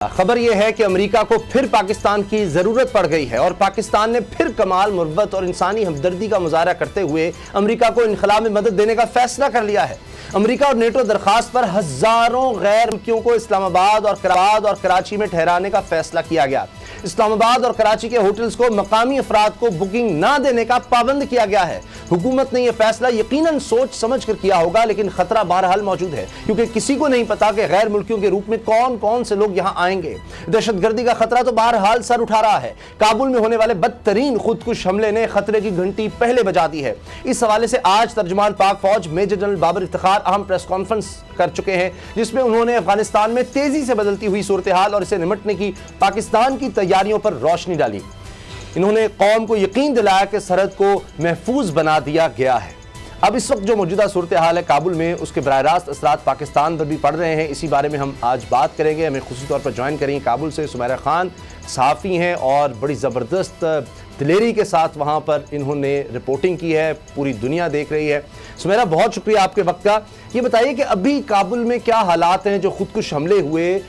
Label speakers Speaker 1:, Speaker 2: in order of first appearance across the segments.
Speaker 1: خبر یہ ہے کہ امریکہ کو پھر پاکستان کی ضرورت پڑ گئی ہے اور پاکستان نے پھر کمال مروت اور انسانی ہمدردی کا مظاہرہ کرتے ہوئے امریکہ کو انخلا میں مدد دینے کا فیصلہ کر لیا ہے۔ امریکہ اور نیٹو درخواست پر ہزاروں غیر ملکیوں کو اسلام آباد اور کراچی میں ٹھہرانے کا فیصلہ کیا گیا۔ اسلام آباد اور کراچی کے ہوٹلز کو مقامی افراد کو بکنگ نہ دینے کا پابند کیا گیا ہے۔ حکومت نے یہ فیصلہ یقیناً سوچ سمجھ کر کیا ہوگا، لیکن خطرہ بہرحال موجود ہے کیونکہ کسی کو نہیں پتا کہ غیر ملکیوں کے روپ میں کون کون سے لوگ یہاں آئیں گے۔ دہشت گردی کا خطرہ تو بہرحال سر اٹھا رہا ہے۔ کابل میں ہونے والے بدترین خودکش حملے نے خطرے کی گھنٹی پہلے بجا دی ہے۔ اس حوالے سے آج ترجمان پاک فوج میجر جنرل بابر افتخار اہم پریس کانفرنس کر چکے ہیں، جس میں انہوں نے افغانستان میں تیزی سے بدلتی ہوئی صورتحال اور اسے نمٹنے کی پاکستان کی تیاریوں پر روشنی ڈالی۔ انہوں نے قوم کو یقین دلایا کہ سرحد کو محفوظ بنا دیا گیا ہے۔ اب اس وقت جو موجودہ صورتحال ہے کابل میں، اس کے براہ راست اثرات پاکستان پر بھی پڑ رہے ہیں۔ اسی بارے میں ہم آج بات کریں گے۔ ہمیں خصوصی طور پر جوائن کریں گے کابل سے سمیرہ خان، صحافی ہیں اور بڑی زبردست دلیری کے ساتھ وہاں پر انہوں نے رپورٹنگ کی ہے، پوری دنیا دیکھ رہی ہے۔ سمیرہ، بہت شکریہ آپ کے وقت کا۔ یہ بتائیے کہ ابھی کابل میں کیا حالات ہیں؟ جو خودکش حملے ہوئے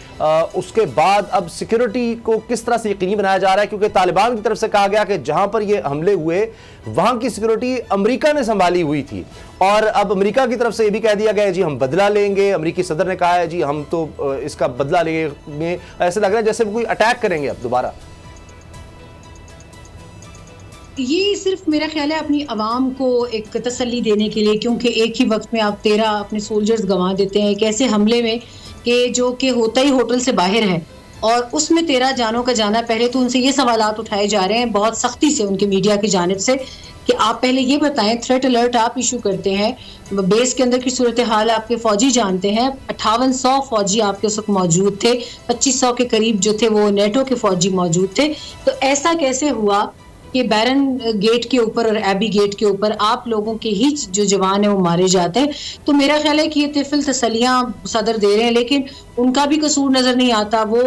Speaker 1: اس کے بعد اب سیکیورٹی کو کس طرح سے یقینی بنایا جا رہا ہے؟ کیونکہ طالبان کی طرف سے کہا گیا کہ جہاں پر یہ حملے ہوئے وہاں کی سیکیورٹی امریکہ نے سنبھالی ہوئی تھی، اور اب امریکہ کی طرف سے یہ بھی کہہ دیا گیا ہے جی ہم بدلہ لیں گے۔ امریکی صدر نے کہا ہے جی ہم تو اس کا بدلہ لیں گے۔ ایسے لگ رہا ہے جیسے وہ کوئی اٹیک کریں گے اب دوبارہ۔
Speaker 2: یہ صرف میرا خیال ہے اپنی عوام کو ایک تسلی دینے کے لیے، کیونکہ ایک ہی وقت میں آپ 13 اپنے سولجرز گنوا دیتے ہیں ایک ایسے حملے میں کہ جو کہ ہوتا ہی ہوٹل سے باہر ہے، اور اس میں 13 جانوں کا جانا۔ پہلے تو ان سے یہ سوالات اٹھائے جا رہے ہیں بہت سختی سے ان کے میڈیا کی جانب سے کہ آپ پہلے یہ بتائیں، تھریٹ الرٹ آپ ایشو کرتے ہیں، بیس کے اندر کی صورتحال آپ کے فوجی جانتے ہیں، 5800 فوجی آپ کے اس وقت موجود تھے، 2500 کے قریب جو تھے وہ نیٹو کے فوجی موجود تھے، تو ایسا کیسے ہوا کہ بیرن گیٹ کے اوپر اور ایبی گیٹ کے اوپر آپ لوگوں کے ہی جو جوان ہیں وہ مارے جاتے ہیں؟ تو میرا خیال ہے کہ یہ طفل تسلیاں صدر دے رہے ہیں، لیکن ان کا بھی قصور نظر نہیں آتا۔ وہ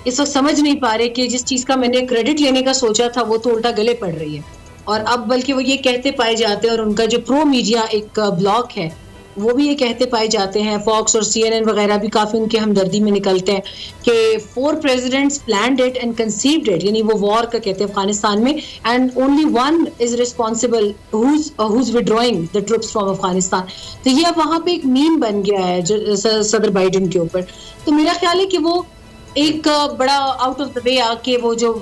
Speaker 2: اس وقت سمجھ نہیں پا رہے کہ جس چیز کا میں نے کریڈٹ لینے کا سوچا تھا وہ تو الٹا گلے پڑ رہی ہے، اور اب بلکہ وہ یہ کہتے پائے جاتے ہیں، اور ان کا جو پرو میڈیا ایک بلاک ہے وہ بھی یہ کہتے پائے جاتے ہیں، فاکس اور CNN وغیرہ بھی کافی ان کے ہمدردی میں نکلتے ہیں کہ 4 presidents planned it and conceived it، یعنی وہ وار کا کہتے ہیں افغانستان میں، and only one is responsible who's withdrawing the troops from Afghanistan. تو یہ اب وہاں پہ ایک میم بن گیا ہے صدر بائیڈن کے اوپر۔ تو میرا خیال ہے کہ وہ ایک بڑا آؤٹ آف دا وے آ کے وہ جو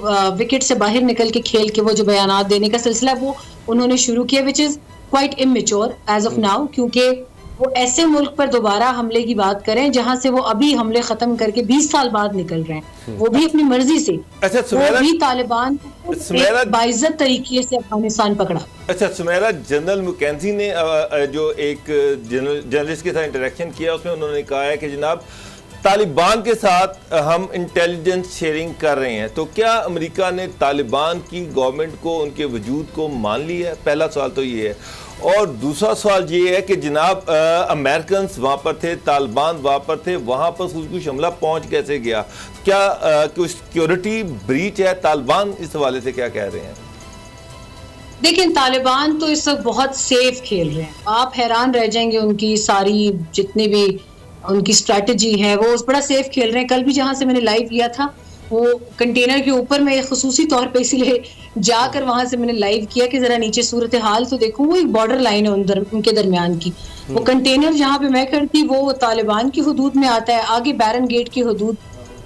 Speaker 2: وکٹ سے باہر نکل کے کھیل کے وہ جو بیانات دینے کا سلسلہ وہ انہوں نے شروع کیا، which is quite immature as of now، کیونکہ وہ ایسے ملک پر دوبارہ حملے کی بات کریں جہاں سے وہ ابھی حملے ختم کر کے 20 سال بعد نکل رہے ہیں، وہ بھی اپنی مرضی سے، وہ بھی طالبان کو باعزت طریقے سے افغانستان پکڑا۔
Speaker 3: اچھا سمیرہ، جنرل مکینزی نے جو ایک جرنلسٹ کے ساتھ انٹریکشن کیا اس میں انہوں نے کہا ہے کہ جناب طالبان کے ساتھ ہم انٹیلیجنس شیئرنگ کر رہے ہیں، تو کیا امریکہ نے طالبان کی گورنمنٹ کو، ان کے وجود کو مان لیا ہے؟ پہلا سوال تو یہ ہے، اور دوسرا سوال یہ ہے کہ جناب امریکنز وہاں پر تھے، طالبان وہاں پر تھے، وہاں پر خودکش حملہ پہنچ کیسے گیا؟ کیا کوئی سیکیورٹی بریچ ہے؟ طالبان اس حوالے سے کیا کہہ رہے ہیں؟
Speaker 2: دیکھیں، طالبان تو اس وقت بہت سیف کھیل رہے ہیں، آپ حیران رہ جائیں گے ان کی ساری جتنی بھی ان کی اسٹریٹجی ہے، وہ بڑا سیف کھیل رہے ہیں۔ کل بھی جہاں سے میں نے لائیو کیا تھا وہ کنٹینر کے اوپر میں خصوصی طور پہ اسی لیے جا کر وہاں سے میں نے لائیو کیا کہ ذرا نیچے صورتحال تو دیکھوں۔ وہ ایک بارڈر لائن ہے ان کے درمیان کی، وہ کنٹینر جہاں پہ میں کرتی وہ طالبان کی حدود میں آتا ہے، آگے بیرن گیٹ کی حدود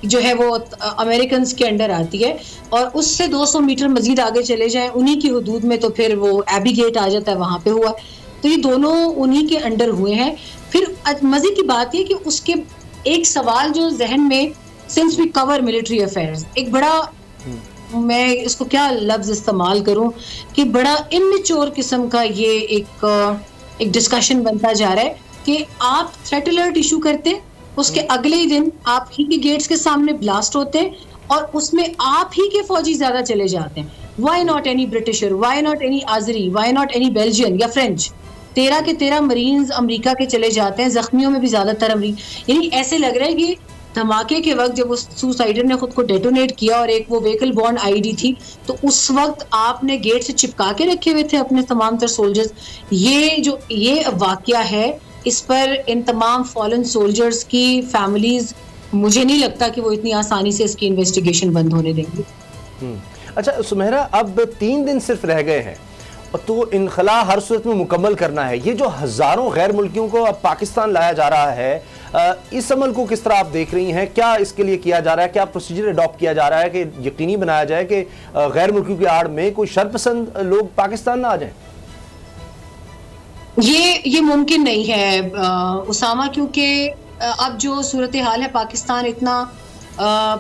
Speaker 2: جو ہے وہ امریکنز کے انڈر آتی ہے، اور اس سے 200 میٹر مزید آگے چلے جائیں انہی کی حدود میں تو پھر وہ ایبی گیٹ آ جاتا ہے، وہاں پہ ہوا۔ تو یہ دونوں انہی کے انڈر ہوئے ہیں۔ پھر مزے کی بات یہ کہ اس کے ایک سوال جو ذہن میں، since we cover military affairs, ایک بڑا، میں اس کو کیا لفظ استعمال کروں کہ بڑا امیچور قسم کا یہ ایک ڈسکشن بنتا جا رہا ہے کہ آپ تھریٹ الرٹ ایشو کرتے، اس کے اگلے ہی دن آپ ہی کے گیٹس کے سامنے بلاسٹ ہوتے ہیں، اور اس میں آپ ہی کے فوجی زیادہ چلے جاتے ہیں۔ Why not any Britisher, why not any Azeri, why not any Belgian یا فرینچ؟ 13 کے 13 مرینز امریکہ کے چلے جاتے ہیں، زخمیوں میں بھی زیادہ تر یعنی ایسے لگ رہا ہے کہ دھماکے کے وقت جب اس سوسائڈر نے خود کو ڈیٹونیٹ کیا اور ایک وہ ویکل بورن ID تھی، تو اس وقت آپ نے گیٹ سے چپکا کے رکھے ہوئے تھے اپنے تمام تر سولجرز۔ یہ واقعہ ہے، اس پر ان تمام فالن سولجرز کی فیملیز مجھے نہیں لگتا کہ وہ اتنی آسانی سے اس کی انویسٹیگیشن بند ہونے دیں گے.
Speaker 1: اچھا سمیرہ، اب 3 دن صرف رہ گئے ہیں تو انخلا ہر صورت میں مکمل کرنا ہے. یہ جو ہزاروں غیر ملکیوں کو اب پاکستان لایا جا رہا ہے، اس عمل کو کس طرح آپ دیکھ رہی ہیں؟ کیا اس کے لیے کیا جا رہا ہے؟ کیا پروسیجر اڈاپٹ کیا جا رہا ہے کہ یقینی بنایا جائے کہ غیر ملکیوں کی آڑ میں کوئی شرپسند لوگ پاکستان نہ آ جائیں؟
Speaker 2: یہ ممکن نہیں ہے اسامہ، کیونکہ اب جو صورتحال ہے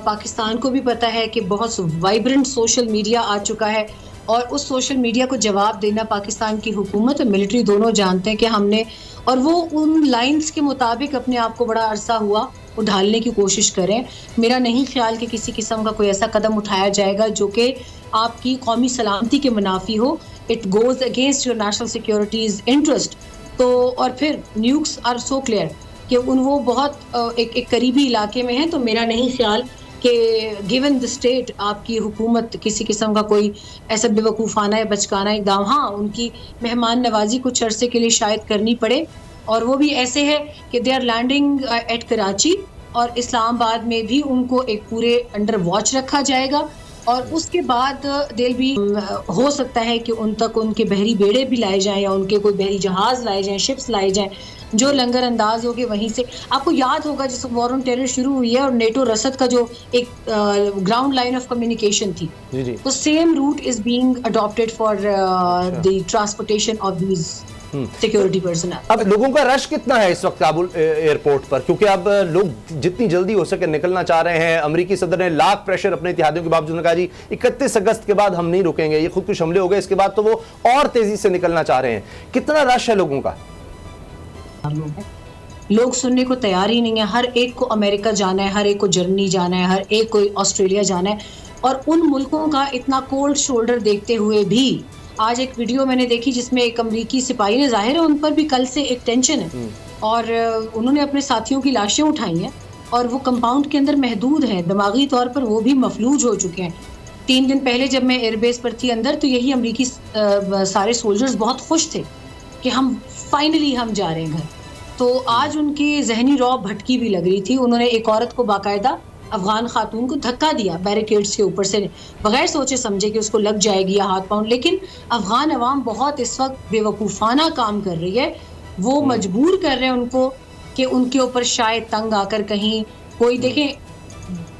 Speaker 2: پاکستان کو بھی پتا ہے کہ بہت وائبرنٹ سوشل میڈیا آ چکا ہے، اور اس سوشل میڈیا کو جواب دینا پاکستان کی حکومت اور ملٹری دونوں جانتے ہیں کہ ہم نے، اور وہ ان لائنز کے مطابق اپنے آپ کو بڑا عرصہ ہوا ڈھالنے کی کوشش کریں. میرا نہیں خیال کہ کسی قسم کا کوئی ایسا قدم اٹھایا جائے گا جو کہ آپ کی قومی سلامتی کے منافی ہو. It goes against your national securities interest. تو اور پھر نیوکس آر سو کلیئر کہ وہ بہت ایک قریبی علاقے میں ہیں. تو میرا نہیں خیال کہ گیون دا اسٹیٹ آپ کی حکومت کسی قسم کا کوئی ایسا بے وقوفانہ یا بچکانہ اقدام، ہاں ان کی مہمان نوازی کچھ عرصے کے لیے شاید کرنی پڑے، اور وہ بھی ایسے ہے کہ they are landing at Karachi, اور اسلام آباد میں بھی ان کو ایک پورے انڈر واچ رکھا جائے گا. اور اس کے بعد دل بھی ہو سکتا ہے کہ ان تک ان کے بحری بیڑے بھی لائے جائیں، یا ان کے کوئی بحری جہاز لائے جائیں، شپس لائے جائیں جو لنگر انداز ہوگے وہیں سے. آپ کو یاد ہوگا جس وار آن ٹیرر شروع ہوئی ہے اور نیٹو رسد کا جو ایک گراؤنڈ لائن آف کمیونیکیشن تھی، تو same route is being adopted for the transportation of these security personnel.
Speaker 1: اب لوگوں کا رش کتنا ہے اس وقت کابل ایئرپورٹ پر؟ کیونکہ اب لوگ جتنی جلدی ہو سکے نکلنا چاہ رہے ہیں. امریکی صدر نے لاکھ پریشر اپنے اتحادیوں کے باوجود نے کہا جی 31 اگست کے بعد ہم نہیں رکیں گے، یہ خودکش حملے ہو گئے، اس کے بعد تو وہ اور تیزی سے نکلنا چاہ رہے ہیں. کتنا رش ہے لوگوں کا؟
Speaker 2: لوگ سننے کو تیار ہی نہیں ہے. ہر ایک کو امریکہ جانا ہے، ہر ایک کو جرمنی جانا ہے، ہر ایک کو آسٹریلیا جانا ہے. اور ان ملکوں کا اتنا کولڈ شولڈر دیکھتے ہوئے بھی آج ایک ویڈیو میں نے دیکھی جس میں ایک امریکی سپاہی نے، ظاہر ہے ان پر بھی کل سے ایک ٹینشن ہے، اور انہوں نے اپنے ساتھیوں کی لاشیں اٹھائی ہیں، اور وہ کمپاؤنڈ کے اندر محدود ہیں، دماغی طور پر وہ بھی مفلوج ہو چکے ہیں. 3 دن پہلے جب میں ایئر بیس پر تھی اندر، تو یہی امریکی سارے سولجرز بہت خوش تھے کہ ہم فائنلی ہم جا رہے ہیں گھر. تو آج ان کی ذہنی رعب بھٹکی بھی لگ رہی تھی. انہوں نے ایک عورت کو باقاعدہ افغان خاتون کو دھکا دیا بیریکیڈز کے اوپر سے، بغیر سوچے سمجھے کہ اس کو لگ جائے گی یا ہاتھ پاؤں. لیکن افغان عوام بہت اس وقت بے وقوفانہ کام کر رہی ہے. وہ مجبور کر رہے ہیں ان کو کہ ان کے اوپر شاید تنگ آ کر کہیں کوئی، دیکھیں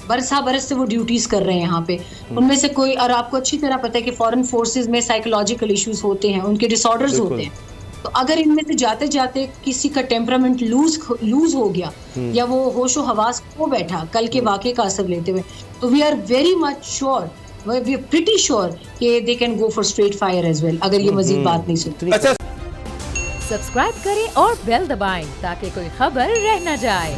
Speaker 2: برسا برس سے وہ ڈیوٹیز کر رہے ہیں یہاں پہ، ان میں سے کوئی، اور آپ کو اچھی طرح پتہ ہے کہ فورن فورسز میں سائیکولوجیکل ایشوز ہوتے ہیں، ان کے ڈس آرڈرز ہوتے ہیں. تو اگر ان میں سے جاتے جاتے کسی کا ٹیمپرامنٹ لوز ہو گیا، یا وہ ہوش و حواس کھو بیٹھا کل کے واقعے کا اثر لیتے ہوئے، تو we are very much sure, we are pretty sure کہ they can go for straight fire as well اگر یہ مزید بات نہیں سنتے.
Speaker 4: سبسکرائب کریں اور بیل دبائیں تاکہ کوئی خبر رہ نہ جائے.